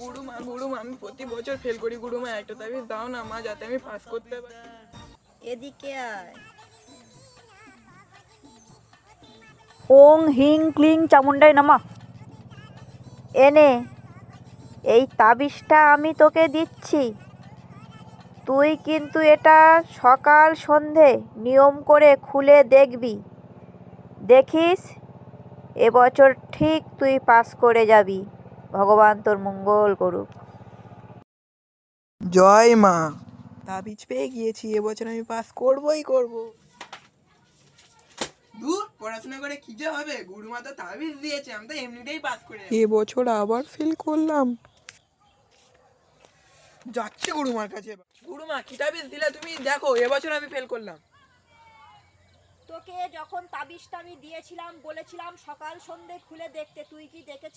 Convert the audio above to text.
গুরুমা গুরুমা আমি প্রতি বছর ফেল করি গুরুমা, একটা তাবিজ দাও না মা, যাতে আমি পাস করতে পারি। এদিকে আয়। ওং হিং ক্লিং চামুন্ডাই নমঃ। এনে এই তাবিজটা আমি তোকে দিচ্ছি, তুই কিন্তু এটা সকাল সন্ধে নিয়ম করে খুলে দেখবি, দেখিস এবছর ঠিক তুই পাস করে যাবি। ভগবান তোর মঙ্গল করুক। জয় মা, তাবিজ পেয়ে গিয়েছি, এবছর আমি পাস করবই করব। দূর, পড়াশোনা করে কি যে হবে, গুরুমা তো তাবিজ দিয়েছে, আমি তো এমনিতেই পাস করে যাবো। এবছর আবার ফেল করলাম। যাচ্ছে গুরুমার কাছে। গুরুমা কি তাবিজ দিলে তুমি, দেখো এবছর আমি ফেল করলাম। তোকে যখন তাবিজটা আমি দিয়েছিলাম বলেছিলাম সকাল সন্ধে খুলে দেখতে, তুই কি দেখেছিলি?